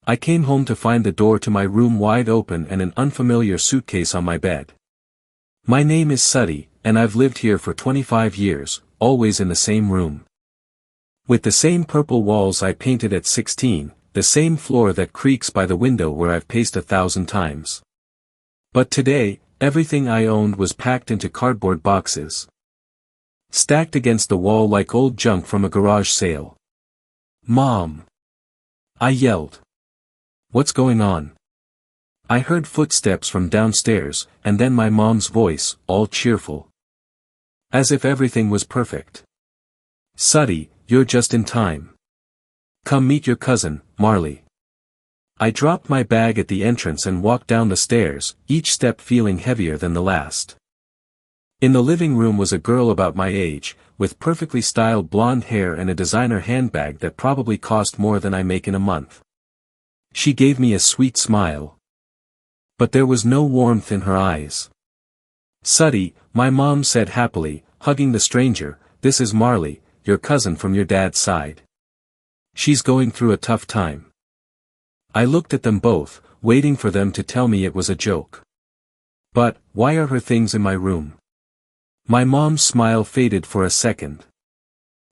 I came home to find the door to my room wide open and an unfamiliar suitcase on my bed. My name is Suddy, and I've lived here for 25 years, always in the same room. With the same purple walls I painted at 16, the same floor that creaks by the window where I've paced 1,000 times. But today, everything I owned was packed into cardboard boxes, stacked against the wall like old junk from a garage sale. "Mom!" I yelled. "What's going on?" I heard footsteps from downstairs, and then my mom's voice, all cheerful. As if everything was perfect. "Suddy, you're just in time. Come meet your cousin, Marley." I dropped my bag at the entrance and walked down the stairs, each step feeling heavier than the last. In the living room was a girl about my age, with perfectly styled blonde hair and a designer handbag that probably cost more than I make in a month. She gave me a sweet smile. But there was no warmth in her eyes. "Suddy," my mom said happily, hugging the stranger, "this is Marley, your cousin from your dad's side. She's going through a tough time." I looked at them both, waiting for them to tell me it was a joke. "But, why are her things in my room?" My mom's smile faded for a second.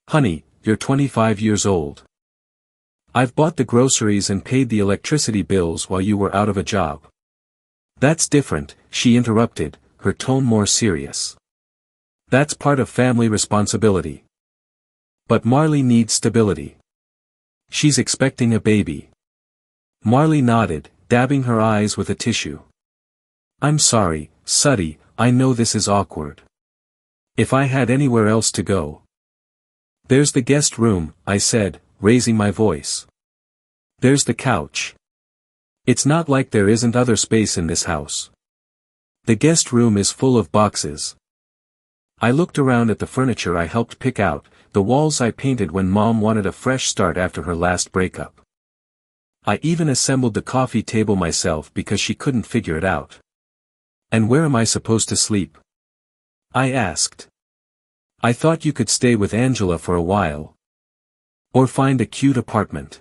"Honey, you're 25 years old. I've bought the groceries and paid the electricity bills while you were out of a job." "That's different," she interrupted, her tone more serious. "That's part of family responsibility. But Marley needs stability. She's expecting a baby." Marley nodded, dabbing her eyes with a tissue. "I'm sorry, Suddy, I know this is awkward. If I had anywhere else to go." "There's the guest room," I said, raising my voice. "There's the couch. It's not like there isn't other space in this house. The guest room is full of boxes." I looked around at the furniture I helped pick out, the walls I painted when Mom wanted a fresh start after her last breakup. I even assembled the coffee table myself because she couldn't figure it out. "And where am I supposed to sleep?" I asked. "I thought you could stay with Angela for a while. Or find a cute apartment.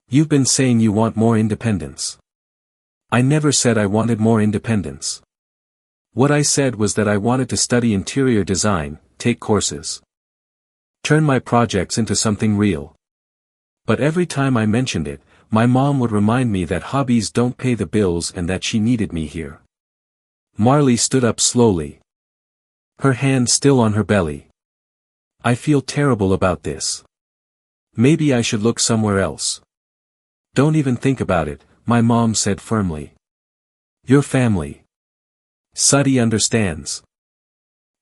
You've been saying you want more independence." "I never said I wanted more independence. What I said was that I wanted to study interior design, take courses. Turn my projects into something real." But every time I mentioned it, my mom would remind me that hobbies don't pay the bills and that she needed me here. Marley stood up slowly, her hand still on her belly. "I feel terrible about this. Maybe I should look somewhere else." "Don't even think about it," my mom said firmly. "Your family. Suddy understands."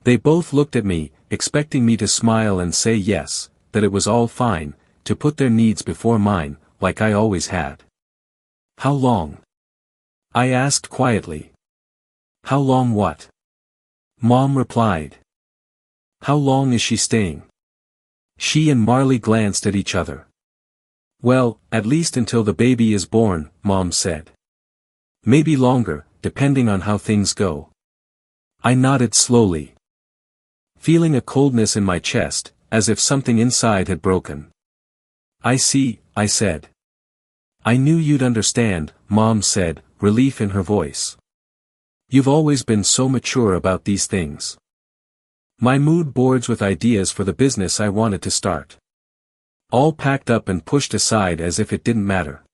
They both looked at me, expecting me to smile and say yes, that it was all fine, to put their needs before mine, like I always had. "How long?" I asked quietly. "How long what?" Mom replied. "How long is she staying?" She and Marley glanced at each other. "Well, at least until the baby is born," Mom said. "Maybe longer, depending on how things go." I nodded slowly, feeling a coldness in my chest, as if something inside had broken. "I see," I said. "I knew you'd understand," Mom said, relief in her voice. "You've always been so mature about these things." My mood boards with ideas for the business I wanted to start. All packed up and pushed aside as if it didn't matter.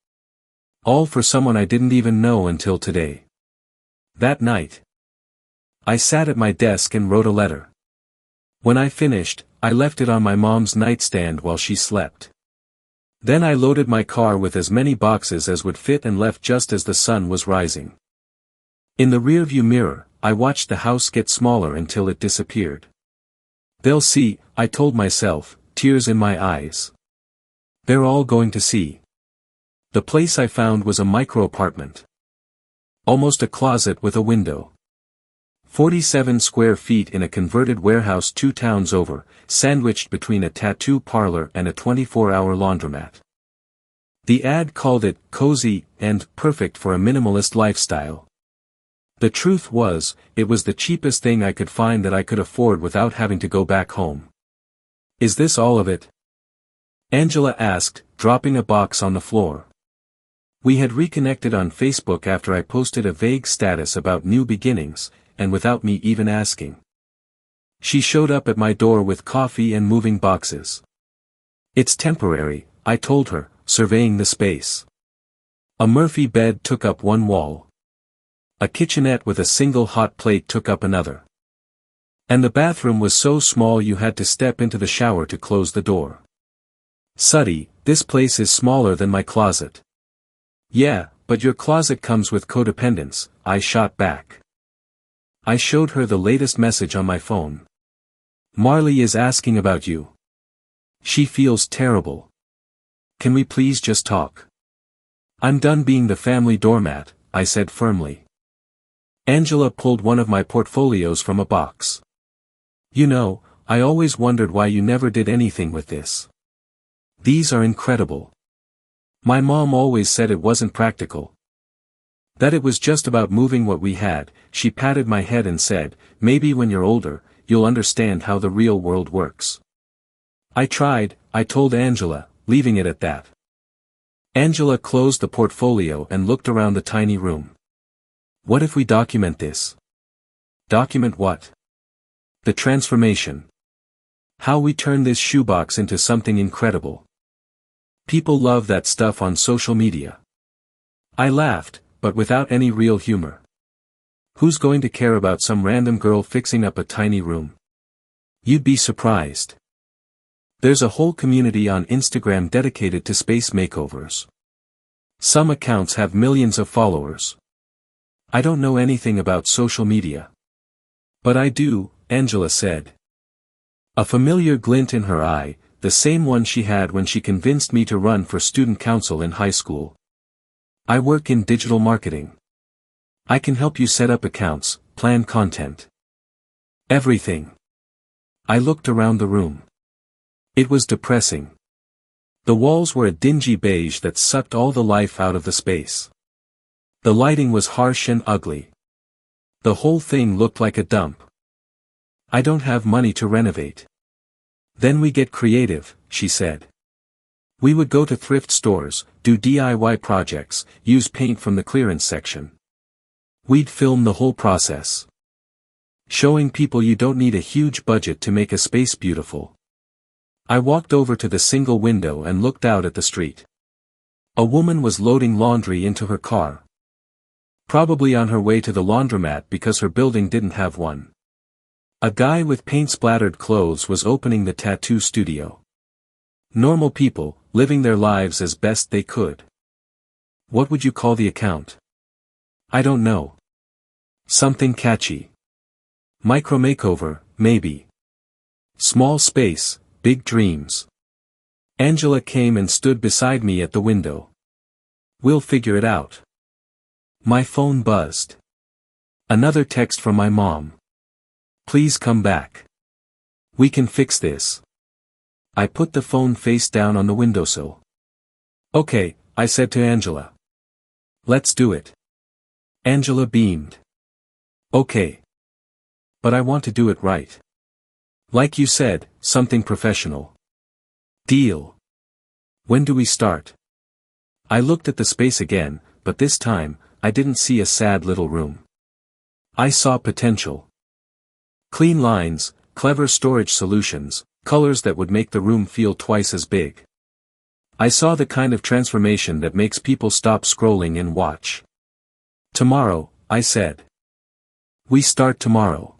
All for someone I didn't even know until today. That night, I sat at my desk and wrote a letter. When I finished, I left it on my mom's nightstand while she slept. Then I loaded my car with as many boxes as would fit and left just as the sun was rising. In the rearview mirror, I watched the house get smaller until it disappeared. "They'll see," I told myself, tears in my eyes. "They're all going to see." The place I found was a micro-apartment. Almost a closet with a window. 47 square feet in a converted warehouse 2 towns over, sandwiched between a tattoo parlor and a 24-hour laundromat. The ad called it cozy and perfect for a minimalist lifestyle. The truth was, it was the cheapest thing I could find that I could afford without having to go back home. "Is this all of it?" Angela asked, dropping a box on the floor. We had reconnected on Facebook after I posted a vague status about new beginnings, and without me even asking. She showed up at my door with coffee and moving boxes. "It's temporary," I told her, surveying the space. A Murphy bed took up one wall. A kitchenette with a single hot plate took up another. And the bathroom was so small you had to step into the shower to close the door. "Suddy, this place is smaller than my closet." "Yeah, but your closet comes with codependence," I shot back. I showed her the latest message on my phone. "Marley is asking about you. She feels terrible. Can we please just talk?" "I'm done being the family doormat," I said firmly. Angela pulled one of my portfolios from a box. "You know, I always wondered why you never did anything with this. These are incredible. My mom always said it wasn't practical. That it was just about moving what we had." She patted my head and said, "Maybe when you're older, you'll understand how the real world works." I tried, I told Angela, leaving it at that. Angela closed the portfolio and looked around the tiny room. "What if we document this?" "Document what?" "The transformation. How we turn this shoebox into something incredible. People love that stuff on social media." I laughed, but without any real humor. Who's going to care about some random girl fixing up a tiny room? You'd be surprised. There's a whole community on Instagram dedicated to space makeovers. Some accounts have millions of followers. I don't know anything about social media. "But I do," Angela said. A familiar glint in her eye, the same one she had when she convinced me to run for student council in high school. "I work in digital marketing. I can help you set up accounts, plan content. Everything." I looked around the room. It was depressing. The walls were a dingy beige that sucked all the life out of the space. The lighting was harsh and ugly. The whole thing looked like a dump. "I don't have money to renovate." "Then we get creative," she said. "We would go to thrift stores, do DIY projects, use paint from the clearance section. We'd film the whole process. Showing people you don't need a huge budget to make a space beautiful." I walked over to the single window and looked out at the street. A woman was loading laundry into her car. Probably on her way to the laundromat because her building didn't have one. A guy with paint-splattered clothes was opening the tattoo studio. Normal people, living their lives as best they could. What would you call the account? I don't know. Something catchy. Micro makeover, maybe. Small space, big dreams. Angela came and stood beside me at the window. "We'll figure it out." My phone buzzed. Another text from my mom. "Please come back. We can fix this." I put the phone face down on the windowsill. "Okay," I said to Angela. "Let's do it." Angela beamed. "Okay. But I want to do it right. Like you said, something professional." "Deal. When do we start?" I looked at the space again, but this time, I didn't see a sad little room. I saw potential. Clean lines, clever storage solutions, colors that would make the room feel twice as big. I saw the kind of transformation that makes people stop scrolling and watch. "Tomorrow," I said. "We start tomorrow."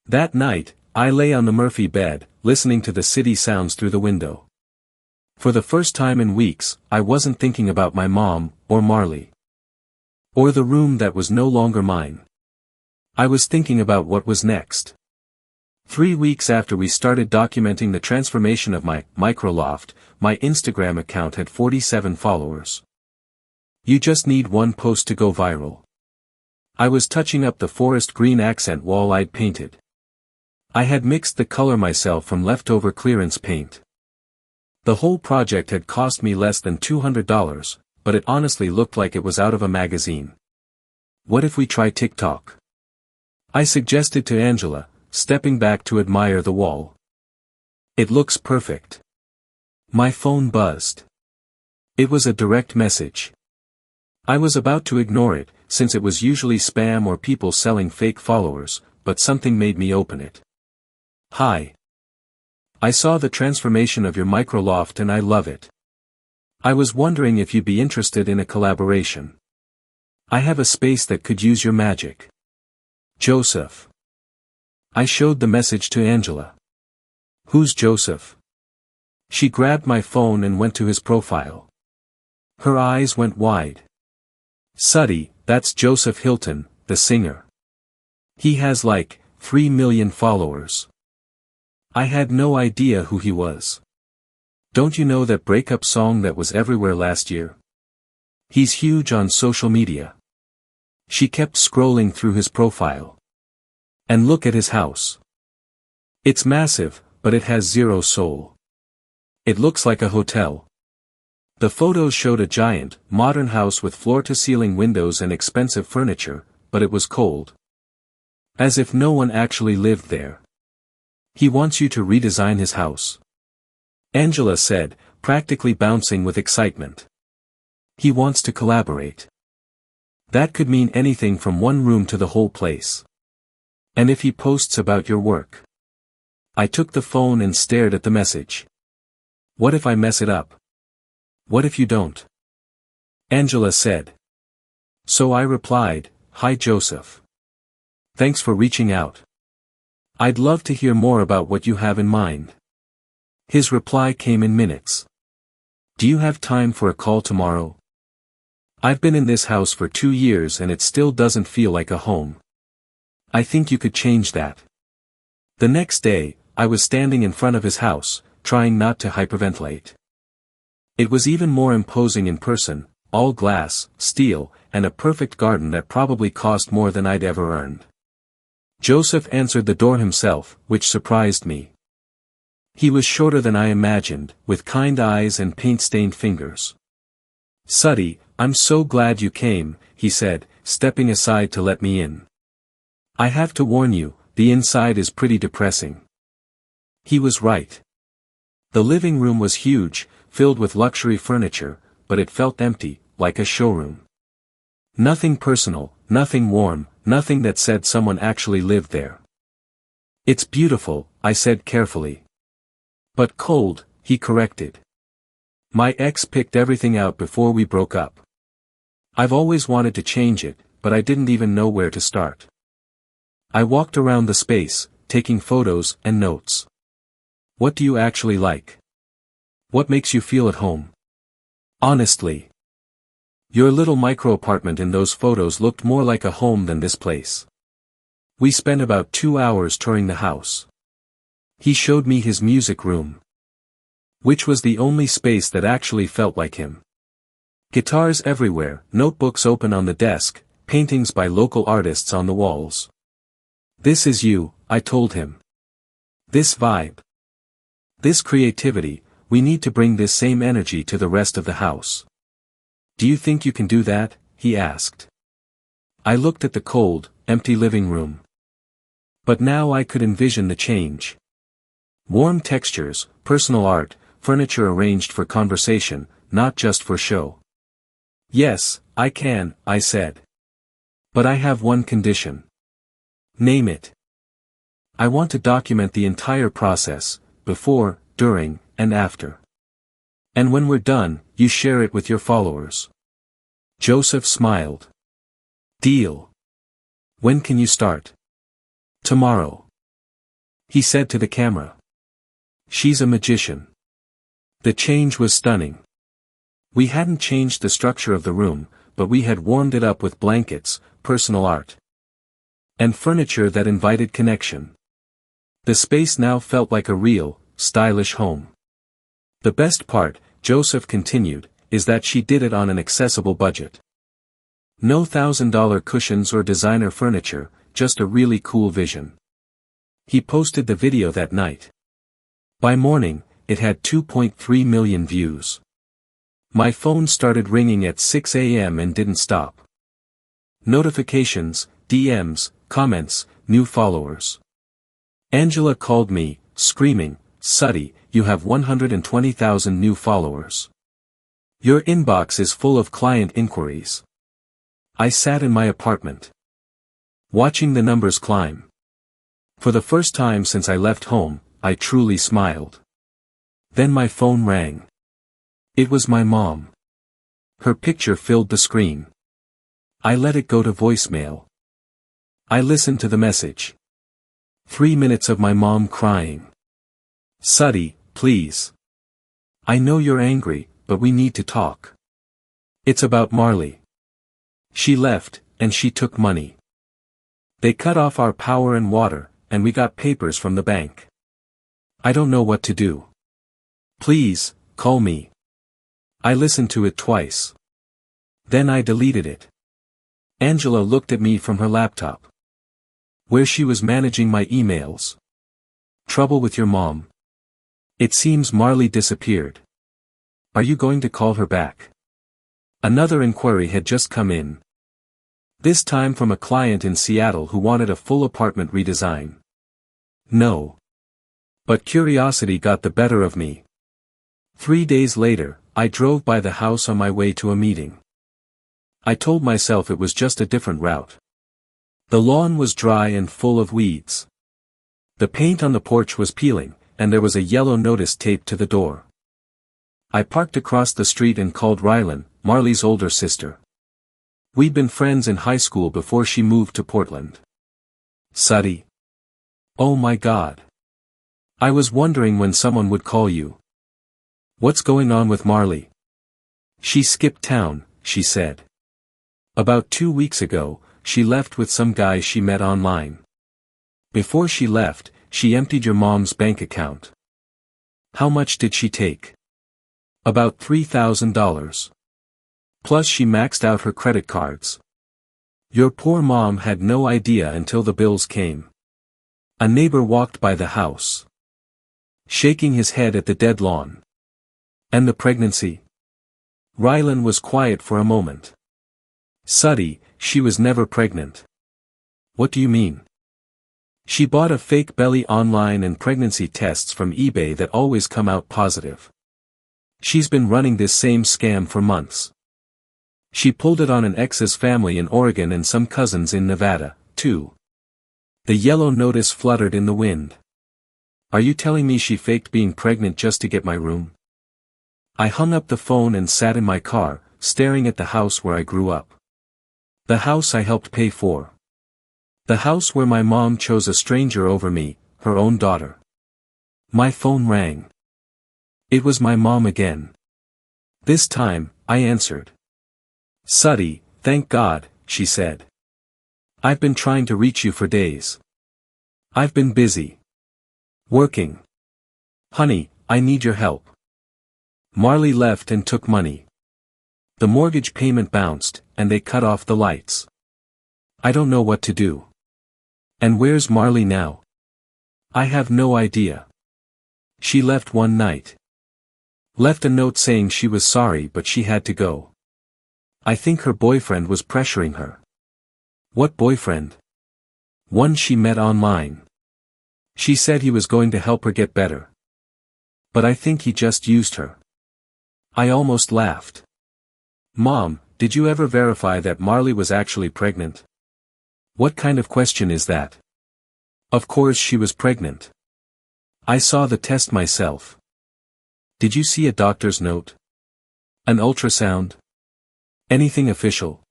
That night, I lay on the Murphy bed, listening to the city sounds through the window. For the first time in weeks, I wasn't thinking about my mom, or Marley. Or the room that was no longer mine. I was thinking about what was next. 3 weeks after we started documenting the transformation of my microloft, my Instagram account had 47 followers. You just need one post to go viral. I was touching up the forest green accent wall I'd painted. I had mixed the color myself from leftover clearance paint. The whole project had cost me less than $200, but it honestly looked like it was out of a magazine. "What if we try TikTok?" I suggested to Angela, stepping back to admire the wall. "It looks perfect." My phone buzzed. It was a direct message. I was about to ignore it, since it was usually spam or people selling fake followers, but something made me open it. Hi. I saw the transformation of your microloft and I love it. I was wondering if you'd be interested in a collaboration. I have a space that could use your magic. Joseph. I showed the message to Angela. Who's Joseph? She grabbed my phone and went to his profile. Her eyes went wide. Suddy, that's Joseph Hilton, the singer. He has like 3 million followers. I had no idea who he was. Don't you know that breakup song that was everywhere last year? He's huge on social media. She kept scrolling through his profile. And look at his house. It's massive, but it has zero soul. It looks like a hotel. The photos showed a giant, modern house with floor-to-ceiling windows and expensive furniture, but it was cold. As if no one actually lived there. He wants you to redesign his house. Angela said, practically bouncing with excitement. He wants to collaborate. That could mean anything from one room to the whole place. And if he posts about your work. I took the phone and stared at the message. What if I mess it up? What if you don't? Angela said. So I replied, Hi Joseph. Thanks for reaching out. I'd love to hear more about what you have in mind. His reply came in minutes. Do you have time for a call tomorrow? I've been in this house for 2 years and it still doesn't feel like a home. I think you could change that. The next day, I was standing in front of his house, trying not to hyperventilate. It was even more imposing in person, all glass, steel, and a perfect garden that probably cost more than I'd ever earned. Joseph answered the door himself, which surprised me. He was shorter than I imagined, with kind eyes and paint-stained fingers. Suddy, I'm so glad you came, he said, stepping aside to let me in. I have to warn you, the inside is pretty depressing. He was right. The living room was huge, filled with luxury furniture, but it felt empty, like a showroom. Nothing personal, nothing warm, nothing that said someone actually lived there. It's beautiful, I said carefully. But cold, he corrected. My ex picked everything out before we broke up. I've always wanted to change it, but I didn't even know where to start. I walked around the space, taking photos and notes. What do you actually like? What makes you feel at home? Honestly. Your little micro-apartment in those photos looked more like a home than this place. We spent about 2 hours touring the house. He showed me his music room. Which was the only space that actually felt like him. Guitars everywhere, notebooks open on the desk, paintings by local artists on the walls. This is you, I told him. This vibe. This creativity, we need to bring this same energy to the rest of the house. Do you think you can do that? He asked. I looked at the cold, empty living room. But now I could envision the change. Warm textures, personal art, furniture arranged for conversation, not just for show. Yes, I can, I said. But I have one condition. Name it. I want to document the entire process, before, during, and after. And when we're done, you share it with your followers. Joseph smiled. Deal. When can you start? Tomorrow. He said to the camera. She's a magician. The change was stunning. We hadn't changed the structure of the room, but we had warmed it up with blankets, personal art, and furniture that invited connection. The space now felt like a real, stylish home. The best part, Joseph continued, is that she did it on an accessible budget. No $1,000 cushions or designer furniture, just a really cool vision. He posted the video that night. By morning, it had 2.3 million views. My phone started ringing at 6 a.m. and didn't stop. Notifications, DMs, comments, new followers. Angela called me, screaming, Suddy, you have 120,000 new followers. Your inbox is full of client inquiries. I sat in my apartment, watching the numbers climb. For the first time since I left home, I truly smiled. Then my phone rang. It was my mom. Her picture filled the screen. I let it go to voicemail. I listened to the message. 3 minutes of my mom crying. "Suddy, please. I know you're angry, but we need to talk. It's about Marley. She left, and she took money. They cut off our power and water, and we got papers from the bank. I don't know what to do. Please, call me." I listened to it twice. Then I deleted it. Angela looked at me from her laptop, where she was managing my emails. "Trouble with your mom? It seems Marley disappeared. Are you going to call her back?" Another inquiry had just come in. This time from a client in Seattle who wanted a full apartment redesign. No. But curiosity got the better of me. 3 days later, I drove by the house on my way to a meeting. I told myself it was just a different route. The lawn was dry and full of weeds. The paint on the porch was peeling, and there was a yellow notice taped to the door. I parked across the street and called Rylan, Marley's older sister. We'd been friends in high school before she moved to Portland. "Suddy. Oh my God. I was wondering when someone would call you. What's going on with Marley?" "She skipped town," she said. "About 2 weeks ago, she left with some guy she met online. Before she left, she emptied your mom's bank account." "How much did she take?" "About $3,000. Plus she maxed out her credit cards. Your poor mom had no idea until the bills came." A neighbor walked by the house, shaking his head at the dead lawn. "And the pregnancy?" Rylan was quiet for a moment. "Suddy, she was never pregnant." "What do you mean?" "She bought a fake belly online and pregnancy tests from eBay that always come out positive. She's been running this same scam for months. She pulled it on an ex's family in Oregon and some cousins in Nevada, too." The yellow notice fluttered in the wind. "Are you telling me she faked being pregnant just to get my room?" I hung up the phone and sat in my car, staring at the house where I grew up. The house I helped pay for. The house where my mom chose a stranger over me, her own daughter. My phone rang. It was my mom again. This time, I answered. "Suddy, thank God," she said. "I've been trying to reach you for days. I've been busy. Working. Honey, I need your help. Marley left and took money. The mortgage payment bounced, and they cut off the lights. I don't know what to do. And where's Marley now? I have no idea. She left one night. Left a note saying she was sorry but she had to go. I think her boyfriend was pressuring her." "What boyfriend?" "One she met online. She said he was going to help her get better. But I think he just used her." I almost laughed. "Mom, did you ever verify that Marley was actually pregnant?" "What kind of question is that?" "Of course she was pregnant. I saw the test myself." "Did you see a doctor's note? An ultrasound? Anything official?"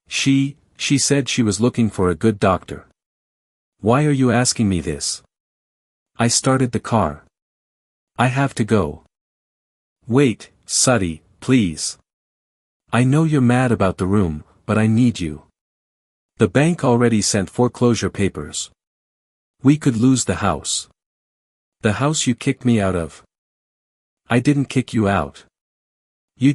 She said she was looking for a good doctor." "Why are you asking me this?" I started the car. "I have to go." "Wait, Suddy, please. I know you're mad about the room, but I need you. The bank already sent foreclosure papers. We could lose the house. The house you kicked me out of." "I didn't kick you out. You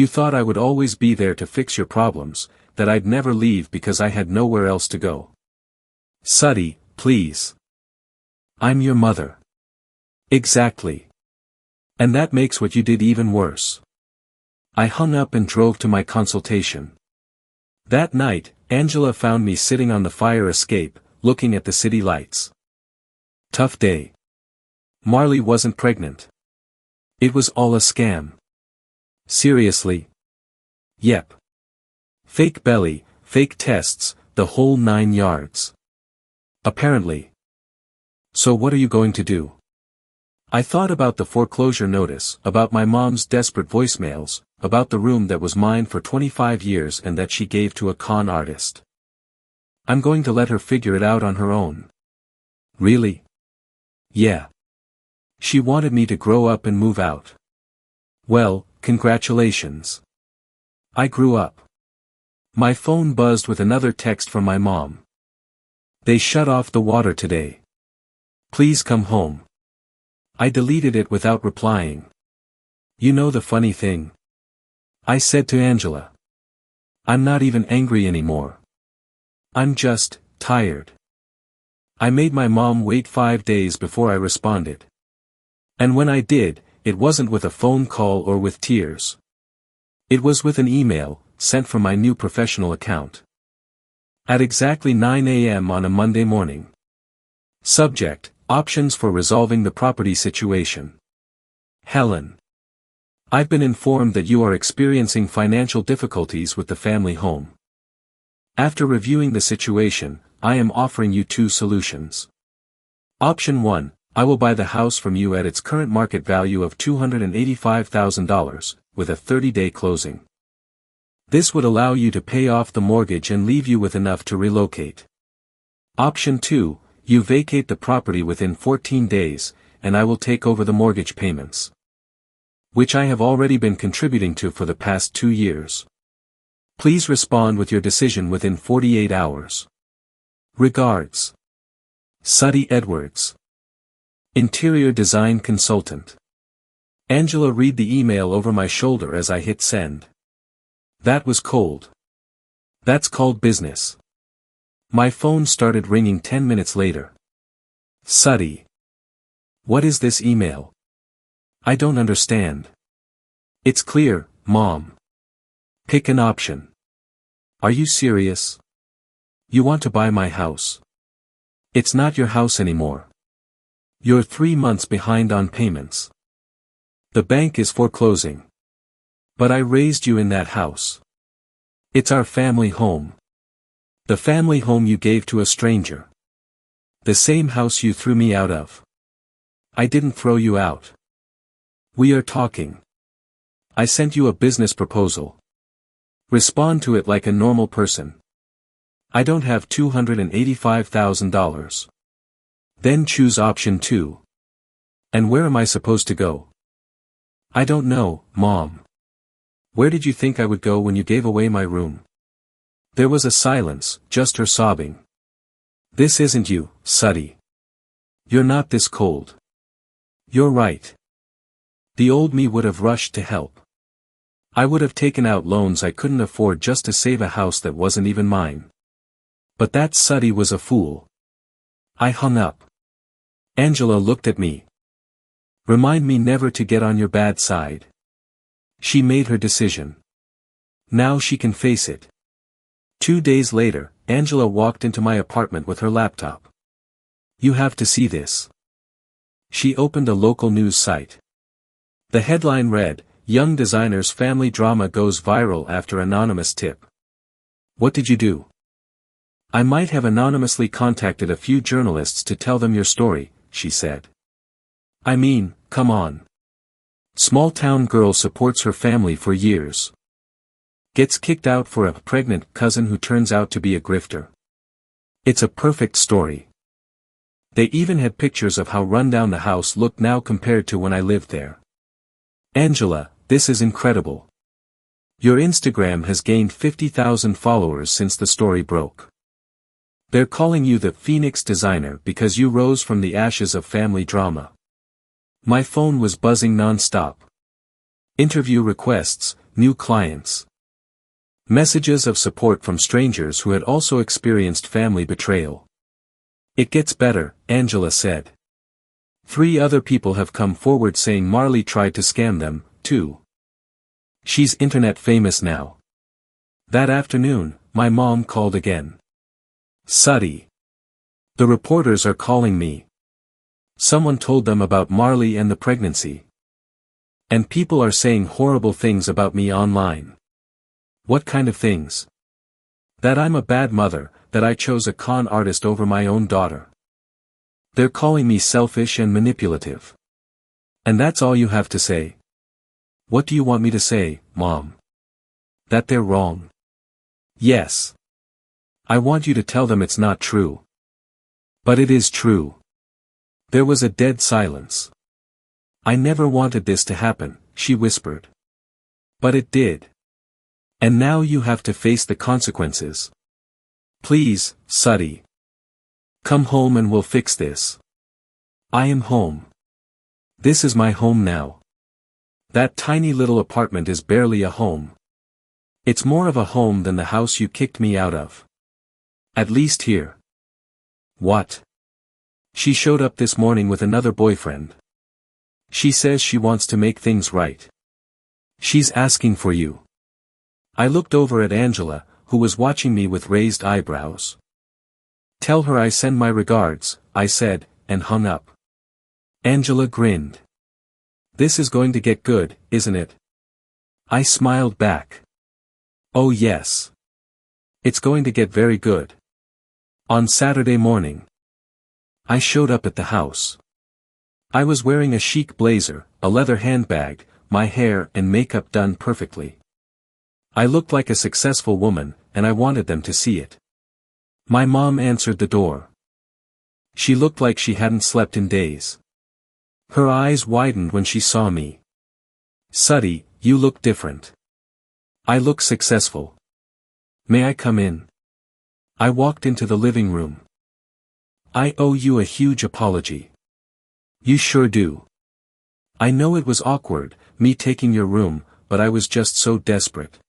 thought I would always be there to fix your problems, that I'd never leave because I had nowhere else to go." "Suddy, please. I'm your mother." "Exactly. And that makes what you did even worse." I hung up and drove to my consultation. That night, Angela found me sitting on the fire escape, looking at the city lights. Tough day. Marley wasn't pregnant. It was all a scam. Seriously? Yep. Fake belly, fake tests, the whole 9 yards. Apparently. So what are you going to do? I thought about the foreclosure notice, about my mom's desperate voicemails, about the room that was mine for 25 years and that she gave to a con artist. I'm going to let her figure it out on her own. Really? Yeah. She wanted me to grow up and move out. Well, congratulations. I grew up. My phone buzzed with another text from my mom. They shut off the water today. Please come home. I deleted it without replying. You know the funny thing? I said to Angela. I'm not even angry anymore. I'm just tired. I made my mom wait 5 days before I responded. And when I did, it wasn't with a phone call or with tears. It was with an email, sent from my new professional account. At exactly 9 a.m. on a Monday morning. Subject: Options for resolving the property situation. Helen. I've been informed that you are experiencing financial difficulties with the family home. After reviewing the situation, I am offering you 2 solutions. Option 1, I will buy the house from you at its current market value of $285,000, with a 30-day closing. This would allow you to pay off the mortgage and leave you with enough to relocate. Option 2, you vacate the property within 14 days, and I will take over the mortgage payments, which I have already been contributing to for the past 2 years. Please respond with your decision within 48 hours. Regards. Suddy Edwards. Interior Design Consultant. Angela read the email over my shoulder as I hit send. That was cold. That's called business. My phone started ringing 10 minutes later. Suddy. What is this email? I don't understand. It's clear, Mom. Pick an option. Are you serious? You want to buy my house? It's not your house anymore. You're 3 months behind on payments. The bank is foreclosing. But I raised you in that house. It's our family home. The family home you gave to a stranger. The same house you threw me out of. I didn't throw you out. We are talking. I sent you a business proposal. Respond to it like a normal person. I don't have $285,000. Then choose option 2. And where am I supposed to go? I don't know, Mom. Where did you think I would go when you gave away my room? There was a silence, just her sobbing. This isn't you, Suddy. You're not this cold. You're right. The old me would have rushed to help. I would have taken out loans I couldn't afford just to save a house that wasn't even mine. But that Suddy was a fool. I hung up. Angela looked at me. Remind me never to get on your bad side. She made her decision. Now she can face it. 2 days later, Angela walked into my apartment with her laptop. You have to see this. She opened a local news site. The headline read, Young designer's family drama goes viral after anonymous tip. What did you do? I might have anonymously contacted a few journalists to tell them your story, she said. I mean, come on. Small-town girl supports her family for years. Gets kicked out for a pregnant cousin who turns out to be a grifter. It's a perfect story. They even had pictures of how rundown the house looked now compared to when I lived there. Angela, this is incredible. Your Instagram has gained 50,000 followers since the story broke. They're calling you the Phoenix designer because you rose from the ashes of family drama. My phone was buzzing non-stop. Interview requests, new clients. Messages of support from strangers who had also experienced family betrayal. It gets better, Angela said. 3 other people have come forward saying Marley tried to scam them, too. She's internet famous now. That afternoon, my mom called again. Suddy. The reporters are calling me. Someone told them about Marley and the pregnancy. And people are saying horrible things about me online. What kind of things? That I'm a bad mother, that I chose a con artist over my own daughter. They're calling me selfish and manipulative. And that's all you have to say? What do you want me to say, Mom? That they're wrong? Yes. I want you to tell them it's not true. But it is true. There was a dead silence. I never wanted this to happen, she whispered. But it did. And now you have to face the consequences. Please, Suddy. Come home and we'll fix this. I am home. This is my home now. That tiny little apartment is barely a home. It's more of a home than the house you kicked me out of. At least here. What? She showed up this morning with another boyfriend. She says she wants to make things right. She's asking for you. I looked over at Angela, who was watching me with raised eyebrows. Tell her I send my regards, I said, and hung up. Angela grinned. This is going to get good, isn't it? I smiled back. Oh yes. It's going to get very good. On Saturday morning, I showed up at the house. I was wearing a chic blazer, a leather handbag, my hair and makeup done perfectly. I looked like a successful woman, and I wanted them to see it. My mom answered the door. She looked like she hadn't slept in days. Her eyes widened when she saw me. Suddy, you look different. I look successful. May I come in? I walked into the living room. I owe you a huge apology. You sure do. I know it was awkward, me taking your room, but I was just so desperate.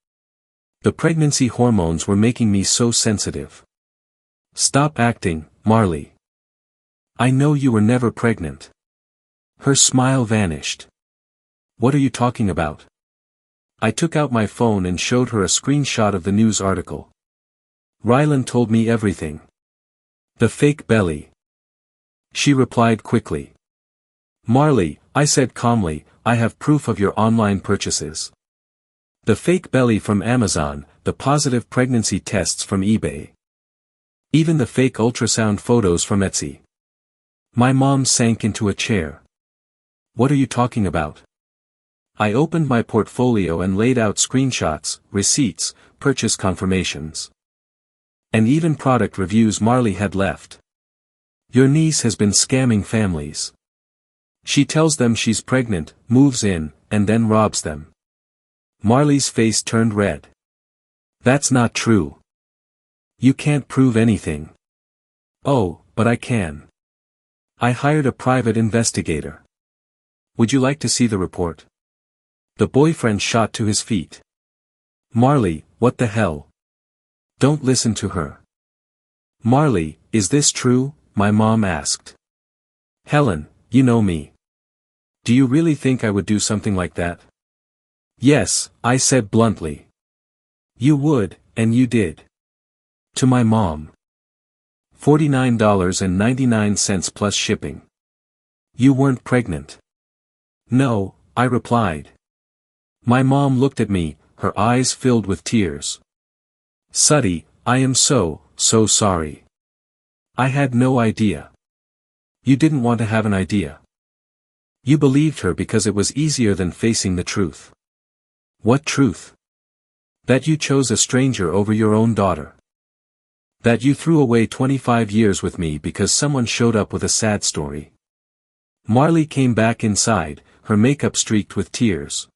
The pregnancy hormones were making me so sensitive. Stop acting, Marley. I know you were never pregnant. Her smile vanished. What are you talking about? I took out my phone and showed her a screenshot of the news article. Rylan told me everything. The fake belly. She replied quickly. Marley, I said calmly, I have proof of your online purchases. The fake belly from Amazon, the positive pregnancy tests from eBay. Even the fake ultrasound photos from Etsy. My mom sank into a chair. What are you talking about? I opened my portfolio and laid out screenshots, receipts, purchase confirmations. And even product reviews Marley had left. Your niece has been scamming families. She tells them she's pregnant, moves in, and then robs them. Marley's face turned red. That's not true. You can't prove anything. Oh, but I can. I hired a private investigator. Would you like to see the report? The boyfriend shot to his feet. Marley, what the hell? Don't listen to her. Marley, is this true? My mom asked. Helen, you know me. Do you really think I would do something like that? Yes, I said bluntly. You would, and you did. To my mom. $49.99 plus shipping. You weren't pregnant. No, I replied. My mom looked at me, her eyes filled with tears. Suddy, I am so sorry. I had no idea. You didn't want to have an idea. You believed her because it was easier than facing the truth. What truth? That you chose a stranger over your own daughter. That you threw away 25 years with me because someone showed up with a sad story. Marley came back inside, her makeup streaked with tears.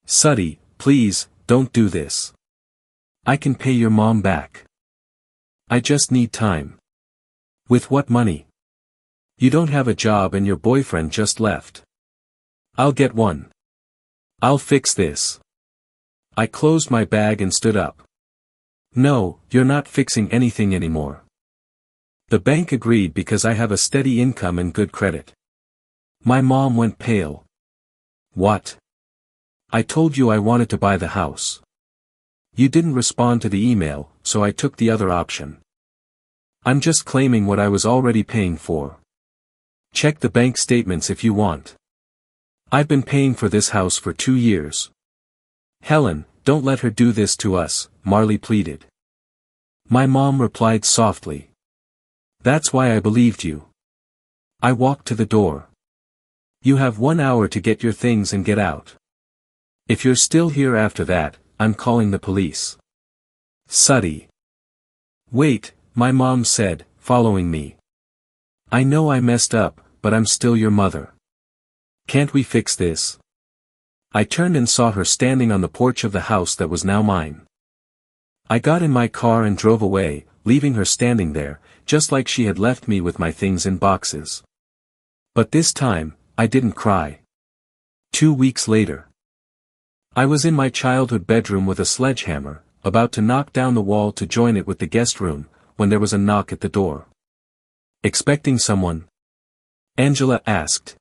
Suddy, please, don't do this. I can pay your mom back. I just need time. With what money? You don't have a job and your boyfriend just left. I'll get one. I'll fix this. I closed my bag and stood up. No, you're not fixing anything anymore. The bank agreed because I have a steady income and good credit. My mom went pale. What? I told you I wanted to buy the house. You didn't respond to the email, so I took the other option. I'm just claiming what I was already paying for. Check the bank statements if you want. I've been paying for this house for 2 years. Helen, don't let her do this to us, Marley pleaded. My mom replied softly. That's why I believed you. I walked to the door. You have 1 hour to get your things and get out. If you're still here after that, I'm calling the police. Suddy. Wait, my mom said, following me. I know I messed up, but I'm still your mother. Can't we fix this? I turned and saw her standing on the porch of the house that was now mine. I got in my car and drove away, leaving her standing there, just like she had left me with my things in boxes. But this time, I didn't cry. 2 weeks later. I was in my childhood bedroom with a sledgehammer, about to knock down the wall to join it with the guest room, when there was a knock at the door. Expecting someone? Angela asked,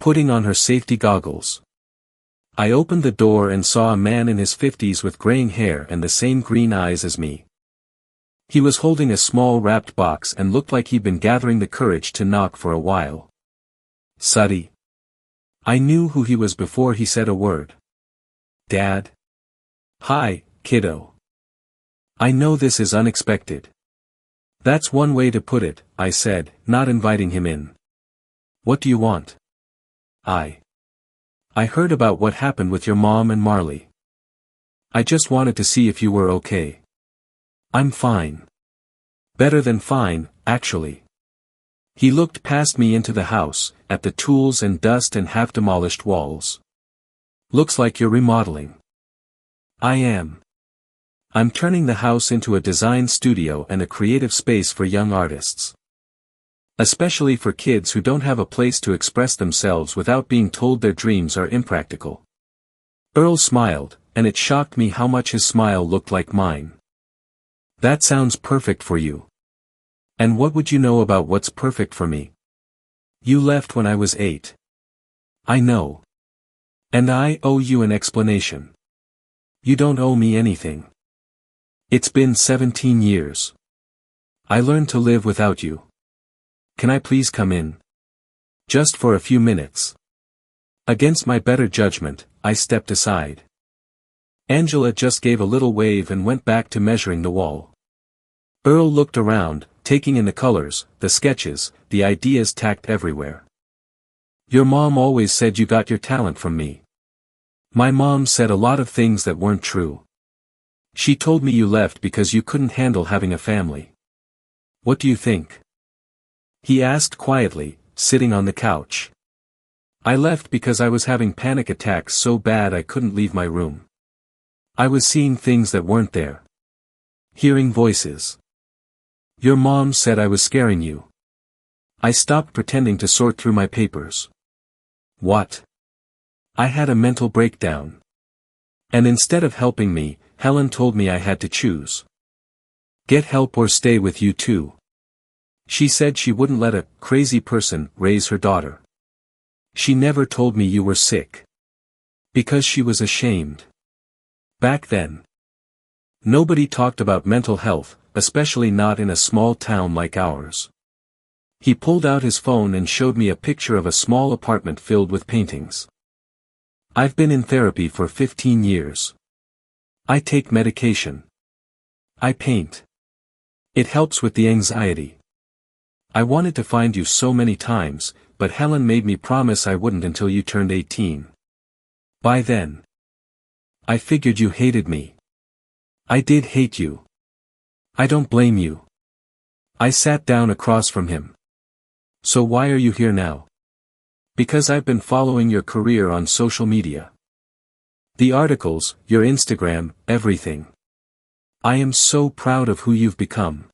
putting on her safety goggles. I opened the door and saw a man in his 50s with graying hair and the same green eyes as me. He was holding a small wrapped box and looked like he'd been gathering the courage to knock for a while. Suddy. I knew who he was before he said a word. Dad? Hi, kiddo. I know this is unexpected. That's one way to put it, I said, not inviting him in. What do you want? I heard about what happened with your mom and Marley. I just wanted to see if you were okay. I'm fine. Better than fine, actually. He looked past me into the house, at the tools and dust and half-demolished walls. Looks like you're remodeling. I am. I'm turning the house into a design studio and a creative space for young artists. Especially for kids who don't have a place to express themselves without being told their dreams are impractical. Earl smiled, and it shocked me how much his smile looked like mine. That sounds perfect for you. And what would you know about what's perfect for me? You left when I was 8. I know. And I owe you an explanation. You don't owe me anything. It's been 17 years. I learned to live without you. Can I please come in? Just for a few minutes. Against my better judgment, I stepped aside. Angela just gave a little wave and went back to measuring the wall. Earl looked around, taking in the colors, the sketches, the ideas tacked everywhere. Your mom always said you got your talent from me. My mom said a lot of things that weren't true. She told me you left because you couldn't handle having a family. What do you think? He asked quietly, sitting on the couch. I left because I was having panic attacks so bad I couldn't leave my room. I was seeing things that weren't there. Hearing voices. Your mom said I was scaring you. I stopped pretending to sort through my papers. What? I had a mental breakdown. And instead of helping me, Helen told me I had to choose. Get help or stay with you too. She said she wouldn't let a crazy person raise her daughter. She never told me you were sick. Because she was ashamed. Back then. Nobody talked about mental health, especially not in a small town like ours. He pulled out his phone and showed me a picture of a small apartment filled with paintings. I've been in therapy for 15 years. I take medication. I paint. It helps with the anxiety. I wanted to find you so many times, but Helen made me promise I wouldn't until you turned 18. By then. I figured you hated me. I did hate you. I don't blame you. I sat down across from him. So why are you here now? Because I've been following your career on social media. The articles, your Instagram, everything. I am so proud of who you've become.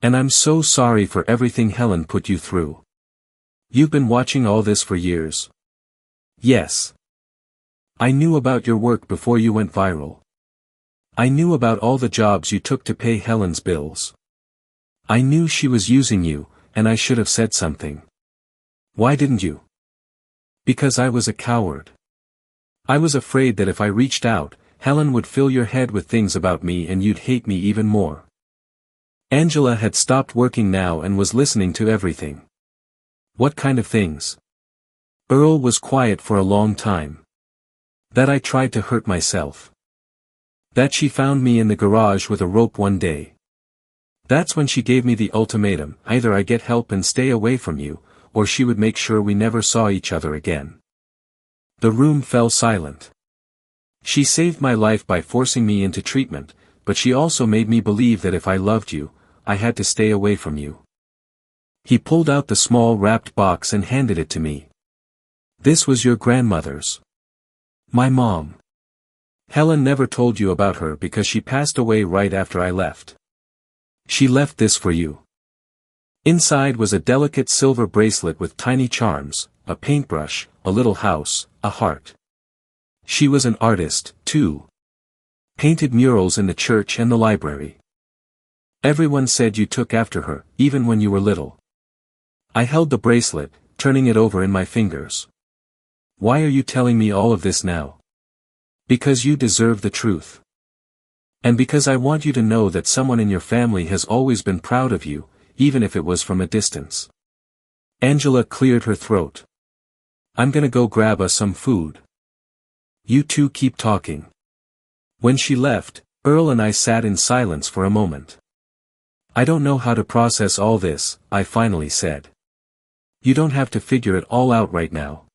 And I'm so sorry for everything Helen put you through. You've been watching all this for years. Yes. I knew about your work before you went viral. I knew about all the jobs you took to pay Helen's bills. I knew she was using you, and I should have said something. Why didn't you? Because I was a coward. I was afraid that if I reached out, Helen would fill your head with things about me and you'd hate me even more. Angela had stopped working now and was listening to everything. What kind of things? Earl was quiet for a long time. That I tried to hurt myself. That she found me in the garage with a rope one day. That's when she gave me the ultimatum: either I get help and stay away from you, or she would make sure we never saw each other again. The room fell silent. She saved my life by forcing me into treatment, but she also made me believe that if I loved you, I had to stay away from you. He pulled out the small wrapped box and handed it to me. This was your grandmother's. My mom. Helen never told you about her because she passed away right after I left. She left this for you. Inside was a delicate silver bracelet with tiny charms, a paintbrush, a little house, a heart. She was an artist, too. Painted murals in the church and the library. Everyone said you took after her, even when you were little. I held the bracelet, turning it over in my fingers. Why are you telling me all of this now? Because you deserve the truth. And because I want you to know that someone in your family has always been proud of you, even if it was from a distance. Angela cleared her throat. I'm gonna go grab us some food. You two keep talking. When she left, Earl and I sat in silence for a moment. I don't know how to process all this, I finally said. You don't have to figure it all out right now.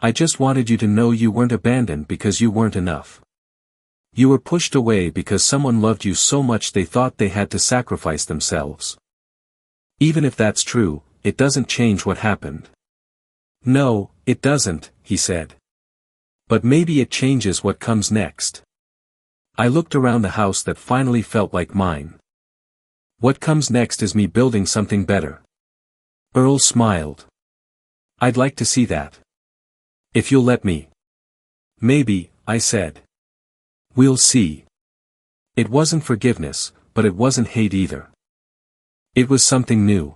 I just wanted you to know you weren't abandoned because you weren't enough. You were pushed away because someone loved you so much they thought they had to sacrifice themselves. Even if that's true, it doesn't change what happened. No, it doesn't, he said. But maybe it changes what comes next. I looked around the house that finally felt like mine. What comes next is me building something better. Earl smiled. I'd like to see that. If you'll let me. Maybe, I said. We'll see. It wasn't forgiveness, but it wasn't hate either. It was something new.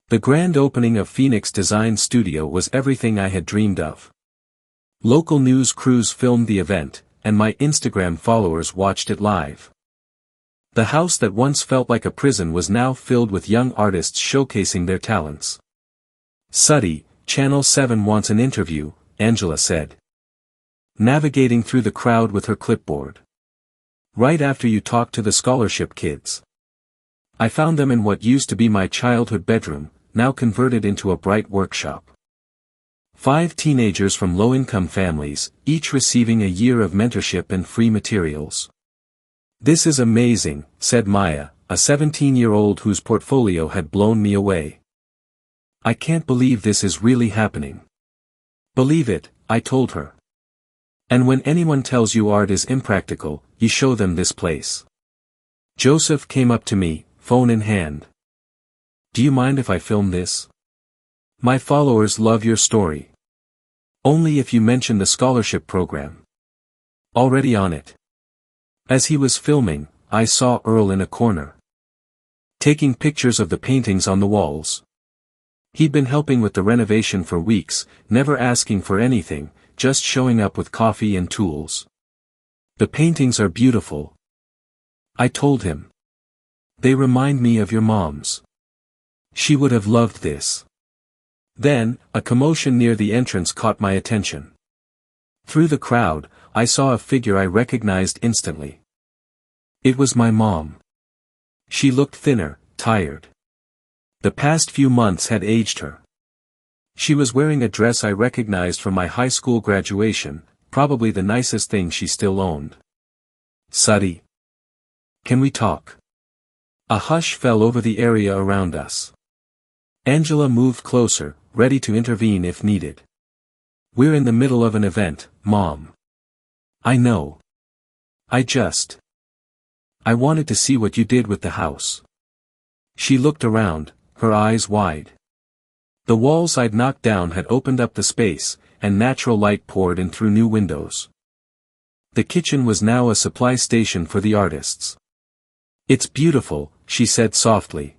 The grand opening of Phoenix Design Studio was everything I had dreamed of. Local news crews filmed the event, and my Instagram followers watched it live. The house that once felt like a prison was now filled with young artists showcasing their talents. Suddy, Channel 7 wants an interview, Angela said. Navigating through the crowd with her clipboard. Right after you talked to the scholarship kids. I found them in what used to be my childhood bedroom, now converted into a bright workshop. 5 teenagers from low-income families, each receiving a year of mentorship and free materials. This is amazing, said Maya, a 17-year-old whose portfolio had blown me away. I can't believe this is really happening. Believe it, I told her. And when anyone tells you art is impractical, you show them this place. Joseph came up to me, phone in hand. Do you mind if I film this? My followers love your story. Only if you mention the scholarship program. Already on it. As he was filming, I saw Earl in a corner. Taking pictures of the paintings on the walls. He'd been helping with the renovation for weeks, never asking for anything, just showing up with coffee and tools. The paintings are beautiful. I told him. They remind me of your mom's. She would have loved this. Then, a commotion near the entrance caught my attention. Through the crowd, I saw a figure I recognized instantly. It was my mom. She looked thinner, tired. The past few months had aged her. She was wearing a dress I recognized from my high school graduation, probably the nicest thing she still owned. Suddy. Can we talk? A hush fell over the area around us. Angela moved closer, ready to intervene if needed. We're in the middle of an event, Mom. I know. I wanted to see what you did with the house. She looked around, her eyes wide. The walls I'd knocked down had opened up the space, and natural light poured in through new windows. The kitchen was now a supply station for the artists. It's beautiful, she said softly.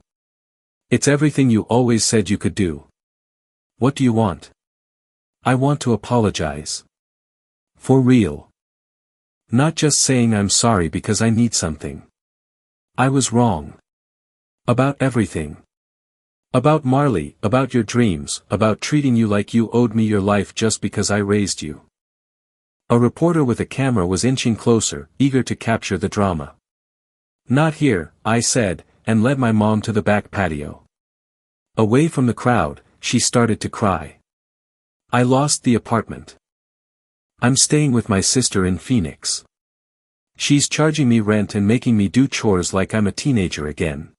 It's everything you always said you could do. What do you want? I want to apologize. For real. Not just saying I'm sorry because I need something. I was wrong. About everything. About Marley, about your dreams, about treating you like you owed me your life just because I raised you. A reporter with a camera was inching closer, eager to capture the drama. Not here, I said, and led my mom to the back patio. Away from the crowd, she started to cry. I lost the apartment. I'm staying with my sister in Phoenix. She's charging me rent and making me do chores like I'm a teenager again.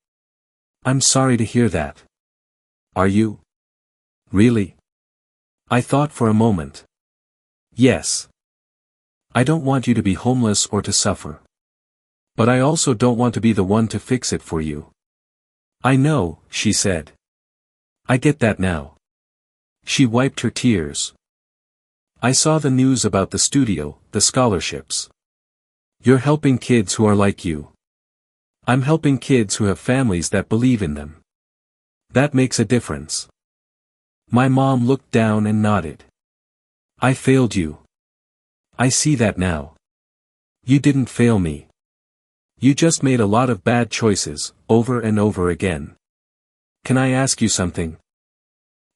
I'm sorry to hear that. Are you? Really? I thought for a moment. Yes. I don't want you to be homeless or to suffer. But I also don't want to be the one to fix it for you. I know, she said. I get that now. She wiped her tears. I saw the news about the studio, the scholarships. You're helping kids who are like you. I'm helping kids who have families that believe in them. That makes a difference. My mom looked down and nodded. I failed you. I see that now. You didn't fail me. You just made a lot of bad choices, over and over again. Can I ask you something?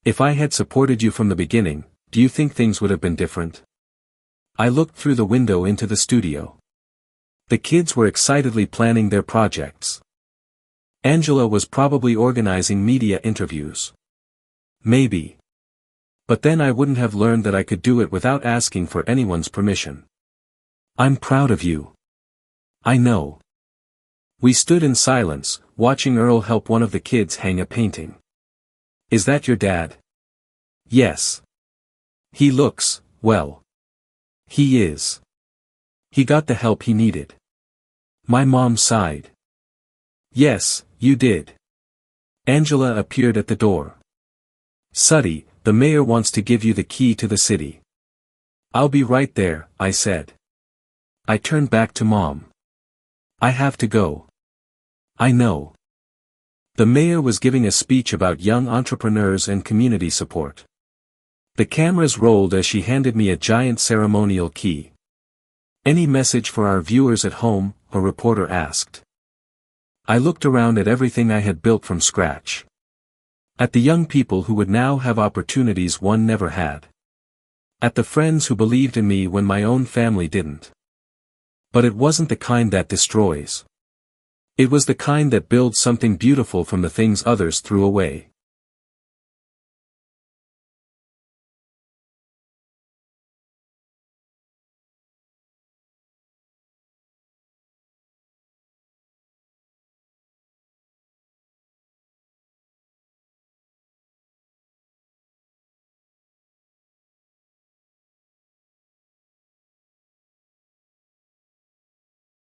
If I had supported you from the beginning, do you think things would have been different? I looked through the window into the studio. The kids were excitedly planning their projects. Angela was probably organizing media interviews. Maybe. But then I wouldn't have learned that I could do it without asking for anyone's permission. I'm proud of you. I know. We stood in silence, watching Earl help one of the kids hang a painting. Is that your dad? Yes. He looks, well. He is. He got the help he needed. My mom sighed. Yes, you did. Angela appeared at the door. Suddy, the mayor wants to give you the key to the city. I'll be right there, I said. I turned back to Mom. I have to go. I know. The mayor was giving a speech about young entrepreneurs and community support. The cameras rolled as she handed me a giant ceremonial key. Any message for our viewers at home? A reporter asked. I looked around at everything I had built from scratch. At the young people who would now have opportunities one never had. At the friends who believed in me when my own family didn't. But it wasn't the kind that destroys. It was the kind that builds something beautiful from the things others threw away.